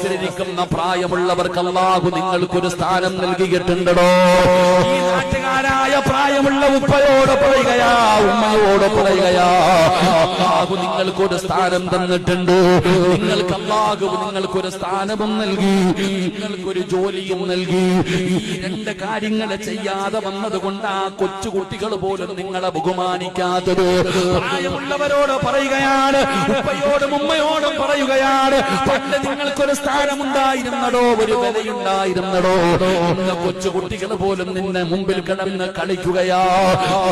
ബസ്സിലിരിക്കുന്ന പ്രായമുള്ളവർക്ക് അല്ലാഹു നിങ്ങൾക്കൊരു സ്ഥാനം നൽകിയിട്ടുണ്ടോ? ഈ നാട്ടുകാരായ പ്രായമുള്ള ഉപ്പയോട് പറയുകയാ, ഉമ്മയോട് പറയുകയാ, അല്ലാഹു നിങ്ങൾക്കൊരു സ്ഥാനം തന്നിട്ടുണ്ട്. നിങ്ങൾക്ക് അല്ലാഹു നിങ്ങൾക്കൊരു സ്ഥാനവും നൽകി, നിങ്ങൾക്കൊരു ജോലിയും നൽകി. ഈ രണ്ട് കാര്യങ്ങൾ ചെയ്യാതെ വന്നതുകൊണ്ട് ആ കൊച്ചുകുട്ടികൾ പോലും നിങ്ങളെ ബഹുമാനിക്കാത്തത്. പ്രായമുള്ളവരോട് പറയുകയാണ്, ഉപ്പയോടും ഉമ്മയോടും പറയുകയാണ്, പണ്ട് നിങ്ങൾക്കൊരു സ്ഥാനമുണ്ടായിരുന്നടോ, ഒരു വിലയുണ്ടായിരുന്നടോ. ഇന്ന് കൊച്ചുകുട്ടികൾ പോലും നിന്നെ മുമ്പിൽ കിടന്ന് കളിക്കുകയാ.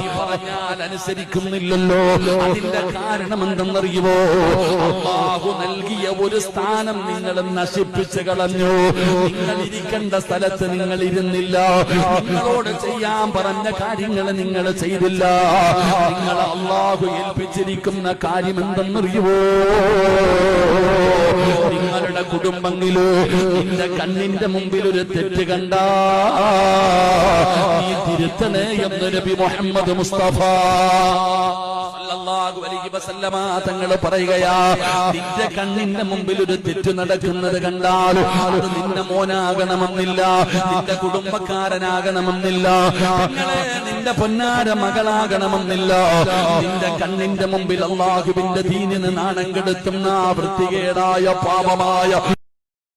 നീ പറഞ്ഞാൽ അനുസരിക്കുന്നില്ലല്ലോ. അതിന്റെ കാരണം എന്തെന്നറിയുമോ? അല്ലാഹു നൽകിയ ഒരു സ്ഥാനം നിങ്ങൾ നശിപ്പിച്ചു കളഞ്ഞു. നിങ്ങൾ ഇരിക്കേണ്ട സ്ഥലത്ത് നിങ്ങൾ ഇരുന്നില്ല. നിങ്ങളോട് ചെയ്യാൻ പറഞ്ഞ കാര്യങ്ങൾ നിങ്ങൾ ചെയ്തില്ല. നിങ്ങൾ അല്ലാഹു ഏൽപ്പിച്ചിരിക്കുന്ന കാര്യം എന്തെന്നറിയുമോ? നിങ്ങളുടെ കുടുംബങ്ങളില് നിന്റെ കണ്ണിന്റെ മുമ്പിൽ ഒരു തെറ്റ് കണ്ട നീ തിരുത്തണേ എന്ന് നബി മുഹമ്മദ് മുസ്തഫ സല്ലല്ലാഹു അലൈഹി വസല്ലമ തങ്ങൾ പറയുകയാ, നിന്റെ കണ്ണിന്റെ മുമ്പിൽ ഒരു തെറ്റ് നടക്കുന്നത് കണ്ടാൽ അത് നിന്റെ മോനാകണമെന്നില്ല, നിന്റെ കുടുംബക്കാരനാകണമെന്നില്ല, നിന്റെ പൊന്നാര മകളാകണമെന്നില്ല. നിന്റെ കണ്ണിന്റെ മുമ്പിൽ അല്ലാഹുവിന്റെ ദീനിന് നാണം കെടുത്തുന്ന വൃത്തികേടായ പാപമായ